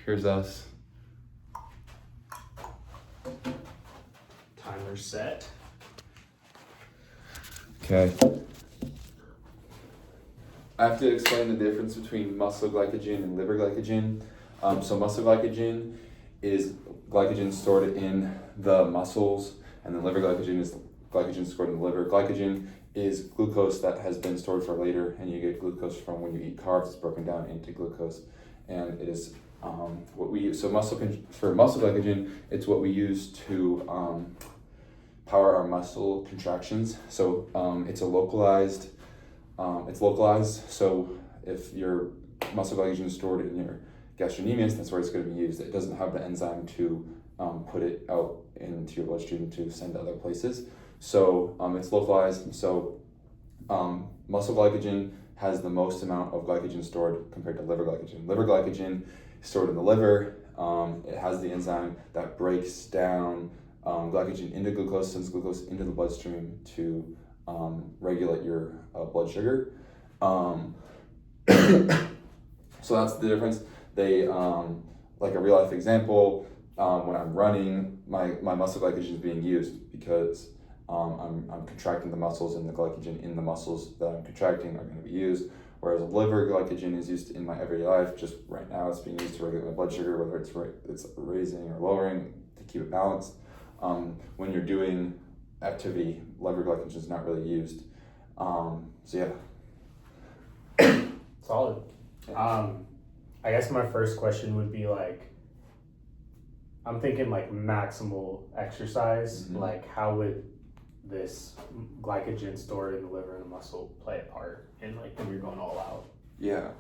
here's us. Timer set. Okay. I have to explain the difference between muscle glycogen and liver glycogen. So muscle glycogen is glycogen stored in the muscles, and then liver glycogen is glycogen stored in the liver. Glycogen is glucose that has been stored for later, and you get glucose from when you eat carbs. It's broken down into glucose, and it is what we use. So for muscle glycogen, it's what we use to power our muscle contractions. So it's localized. So if your muscle glycogen is stored in your gastrocnemius, that's where it's going to be used. It doesn't have the enzyme to put it out into your bloodstream to send to other places. So it's localized. So muscle glycogen has the most amount of glycogen stored compared to liver glycogen. Liver glycogen is stored in the liver. It has the enzyme that breaks down glycogen into glucose, sends glucose into the bloodstream to regulate your blood sugar. So that's the difference. They, like a real life example, when I'm running, my muscle glycogen is being used because I'm contracting the muscles, and the glycogen in the muscles that I'm contracting are going to be used. Whereas liver glycogen is used in my everyday life. Just right now, it's being used to regulate my blood sugar, whether it's raising or lowering to keep it balanced. When you're doing activity, liver glycogen is not really used. So yeah. Solid. Yeah. I guess my first question would be like, I'm thinking like maximal exercise. Mm-hmm. Like, how would this glycogen stored in the liver and the muscle play a part in like when you're going all out? Yeah.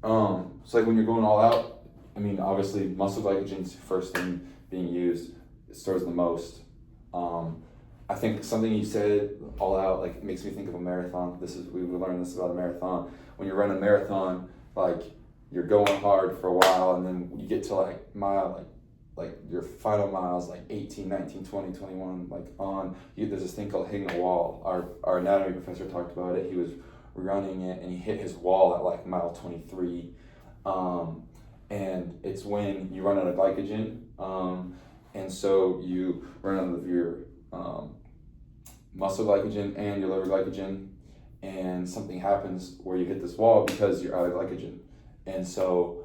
So like when you're going all out, I mean, obviously muscle glycogen's first thing being used. It stores the most. I think something you said, all out, like makes me think of a marathon. We learned this about a marathon. When you run a marathon, like you're going hard for a while, and then you get to like mile, like your final miles, like 18, 19, 20, 21, like there's this thing called hitting a wall. Our anatomy professor talked about it. He was running it, and he hit his wall at like mile 23. And it's when you run out of glycogen. And so you run out of your muscle glycogen and your liver glycogen, and something happens where you hit this wall because you're out of glycogen. And so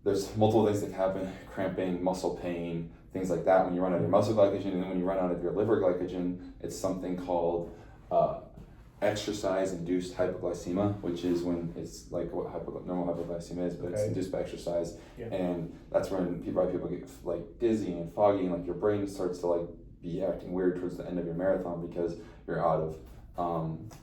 there's multiple things that can happen: cramping, muscle pain, things like that when you run out of your muscle glycogen. And then when you run out of your liver glycogen, it's something called exercise-induced hypoglycemia, which is when it's like what normal hypoglycemia is, but it's induced by exercise. Yeah. And that's when people get like dizzy and foggy, and like your brain starts to like be acting weird towards the end of your marathon because you're out of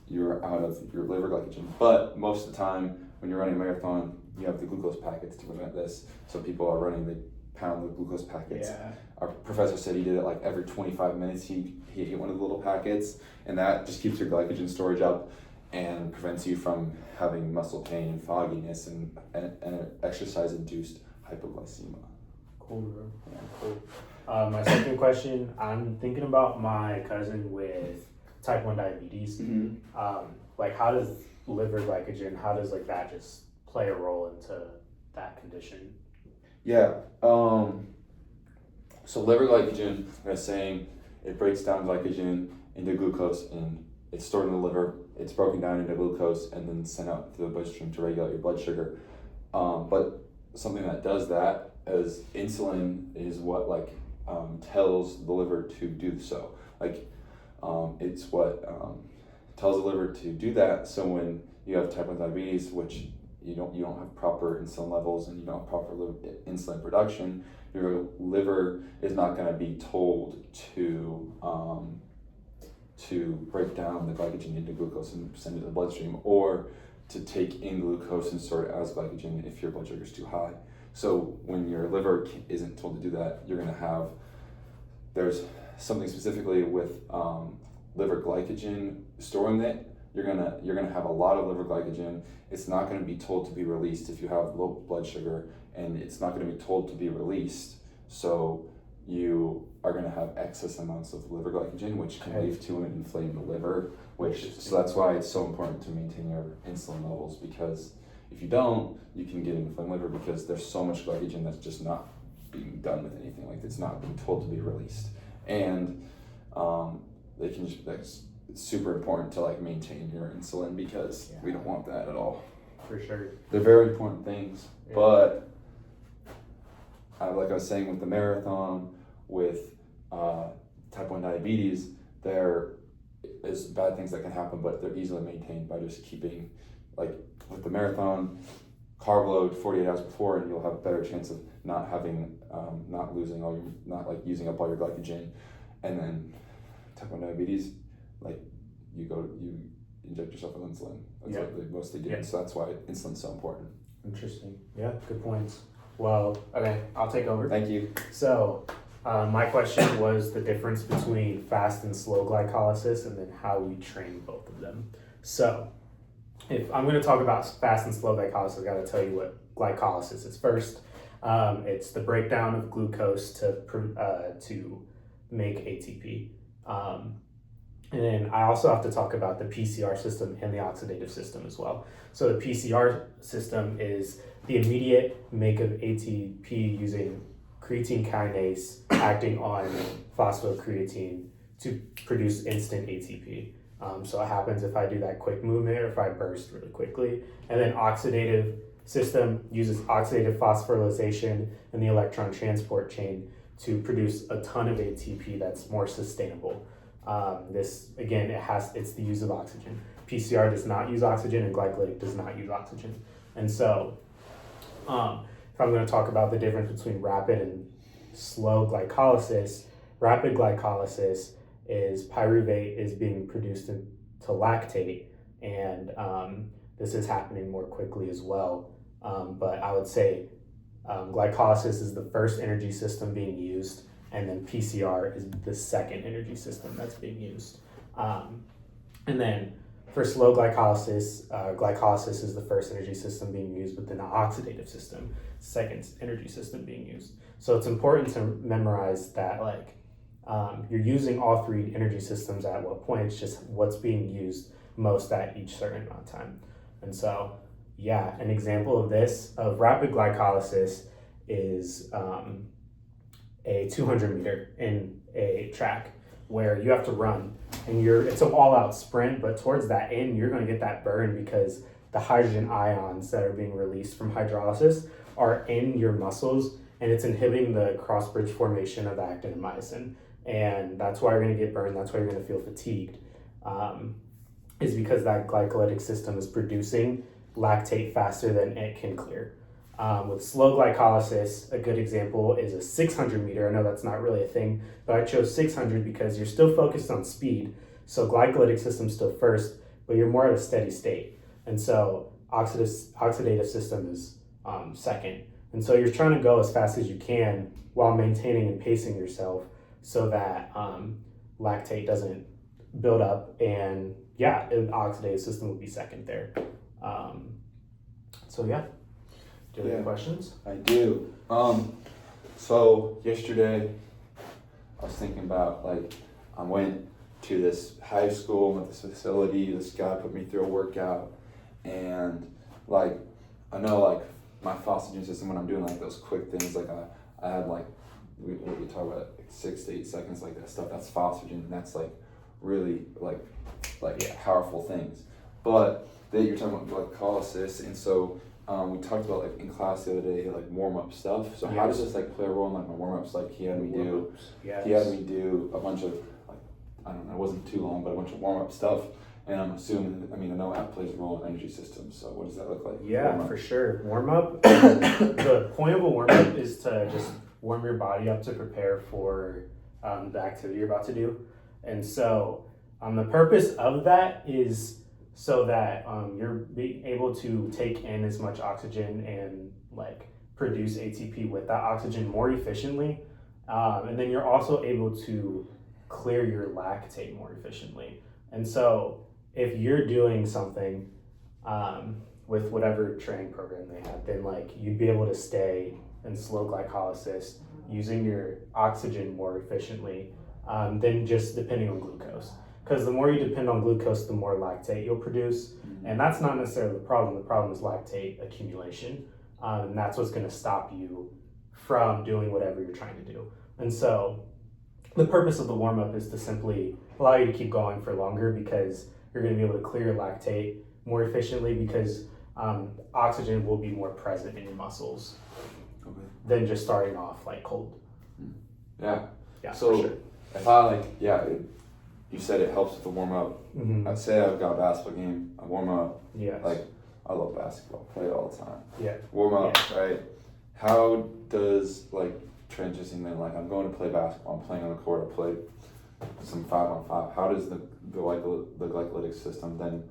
your liver glycogen. But most of the time when you're running a marathon, you have the glucose packets to prevent this. So people are running, they pound the glucose packets. Yeah. Our professor said he did it like every 25 minutes. He hit one of the little packets, and that just keeps your glycogen storage up and prevents you from having muscle pain and fogginess and exercise-induced hypoglycemia. Cool, bro. Yeah, cool. My second question, I'm thinking about my cousin with type 1 diabetes. Mm-hmm. Like, how does liver glycogen, how does like that just play a role into that condition? Yeah. So liver glycogen, I was saying, it breaks down glycogen into glucose, and it's stored in the liver. It's broken down into glucose and then sent out to the bloodstream to regulate your blood sugar. But something that does that is insulin is what tells the liver to do so. It's what tells the liver to do that. So when you have type 1 diabetes, which you don't have proper insulin levels and you don't have proper insulin production, your liver is not going to be told to break down the glycogen into glucose and send it to the bloodstream, or to take in glucose and store it as glycogen if your blood sugar is too high. So when your liver isn't told to do that, you're going to have, there's something specifically with liver glycogen storing it. You're gonna have a lot of liver glycogen. It's not going to be told to be released if you have low blood sugar, and it's not going to be told to be released. So you are going to have excess amounts of liver glycogen, which can lead to an inflamed liver. So that's why it's so important to maintain your insulin levels, because If you don't, you can get an inflamed liver because there's so much glycogen that's just not being done with anything. Like it's not being told to be released, and they can just it's super important to like maintain your insulin because we don't want that at all. For sure, they're very important things, but like I was saying with the marathon, with type 1 diabetes, there is bad things that can happen, but they're easily maintained by just keeping, like with the marathon, carb load 48 hours before, and you'll have a better chance of not having, not losing all your, not like using up all your glycogen. And then type 1 diabetes, like you inject yourself with insulin. That's what they mostly do. So that's why insulin's so important. Interesting. Yeah, good points. Well, okay, I'll take over. Thank you. So, my question was the difference between fast and slow glycolysis and then how we train both of them. So, if I'm going to talk about fast and slow glycolysis, I've got to tell you what glycolysis is first. It's the breakdown of glucose to make ATP. And then I also have to talk about the PCR system and the oxidative system as well. So the PCR system is the immediate make of ATP using creatine kinase acting on phosphocreatine to produce instant ATP. So it happens if I do that quick movement or if I burst really quickly. And then oxidative system uses oxidative phosphorylation and the electron transport chain to produce a ton of ATP that's more sustainable. This again, it's the use of oxygen. PCR does not use oxygen and glycolytic does not use oxygen. And so, if I'm going to talk about the difference between rapid and slow glycolysis, rapid glycolysis is pyruvate is being produced to lactate, and this is happening more quickly as well. But I would say glycolysis is the first energy system being used, and then PCR is the second energy system that's being used. And then for slow glycolysis, glycolysis is the first energy system being used within the oxidative system, second energy system being used. So it's important to memorize that you're using all three energy systems at what point, it's just what's being used most at each certain amount of time. And so, an example of this, of rapid glycolysis is a 200 meter in a track where you have to run and it's an all-out sprint, but towards that end you're going to get that burn because the hydrogen ions that are being released from hydrolysis are in your muscles and it's inhibiting the cross-bridge formation of actin and myosin, and that's why you're going to get burned. That's why you're going to feel fatigued, is because that glycolytic system is producing lactate faster than it can clear. With slow glycolysis, a good example is a 600 meter. I know that's not really a thing, but I chose 600 because you're still focused on speed. So glycolytic system's still first, but you're more at a steady state. And so oxidative system is second. And so you're trying to go as fast as you can while maintaining and pacing yourself so that lactate doesn't build up. And the oxidative system would be second there. Do you have any questions? I do. So yesterday I was thinking about I went to this high school with this facility. This guy put me through a workout, and I know my phosphagen system when I'm doing those quick things, I had we talk about 6 to 8 seconds, that stuff. That's phosphagen, and that's really powerful things. But then you're talking about glycolysis, and so. We talked about in class the other day warm up stuff. So how does this play a role in my warm ups? He had me do a bunch of I don't know, it wasn't too long, but a bunch of warm up stuff. And I'm assuming, I know app plays a role in energy systems. So what does that look like? Yeah, for sure. Warm up. The point of a warm up is to just warm your body up to prepare for the activity you're about to do. And so the purpose of that is so that you're being able to take in as much oxygen and produce ATP with that oxygen more efficiently. And then you're also able to clear your lactate more efficiently. And so if you're doing something with whatever training program they have, then you'd be able to stay in slow glycolysis using your oxygen more efficiently than just depending on glucose. because the more you depend on glucose, the more lactate you'll produce. And that's not necessarily the problem. The problem is lactate accumulation. And that's what's going to stop you from doing whatever you're trying to do. And so the purpose of the warm-up is to simply allow you to keep going for longer, because you're going to be able to clear lactate more efficiently, because oxygen will be more present in your muscles than just starting off like cold. Yeah. Yeah. So for sure. if I you said it helps with the warm up. I'd say I've got a basketball game. I warm up. Yes. Like, I love basketball. Play it all the time. Yeah. Warm up, right? How does transitioning then? Like, I'm going to play basketball. I'm playing on the court. I play some 5-on-5. How does the glycolytic system then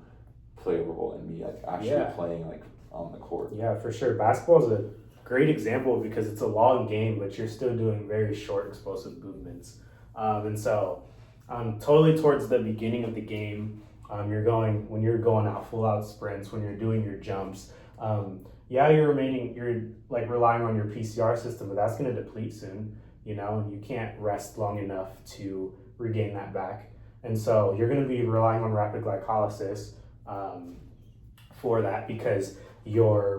play a role in me actually playing on the court? Yeah, for sure. Basketball is a great example because it's a long game, but you're still doing very short explosive movements. And so totally towards the beginning of the game, when you're going out full out sprints, when you're doing your jumps, you're relying on your PCR system, but that's going to deplete soon, and you can't rest long enough to regain that back. And so you're going to be relying on rapid glycolysis for that, because your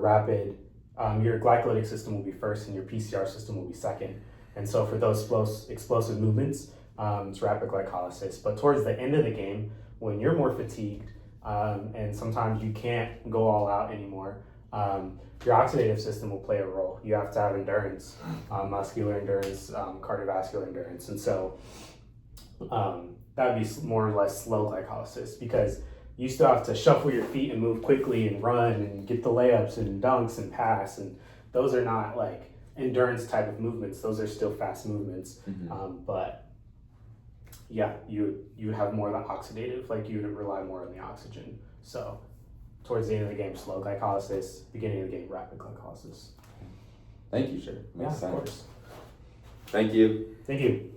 glycolytic system will be first and your PCR system will be second. And so for those explosive movements, it's rapid glycolysis. But towards the end of the game, when you're more fatigued and sometimes you can't go all out anymore, your oxidative system will play a role. You have to have endurance, muscular endurance, cardiovascular endurance. And so that would be more or less slow glycolysis, because you still have to shuffle your feet and move quickly and run and get the layups and dunks and pass. And those are not endurance type of movements. Those are still fast movements. But you would have more of the oxidative, you would rely more on the oxygen. So towards the end of the game, slow glycolysis. Beginning of the game, rapid glycolysis. Thank you. Sure. Makes sense. Of course. Thank you. Thank you.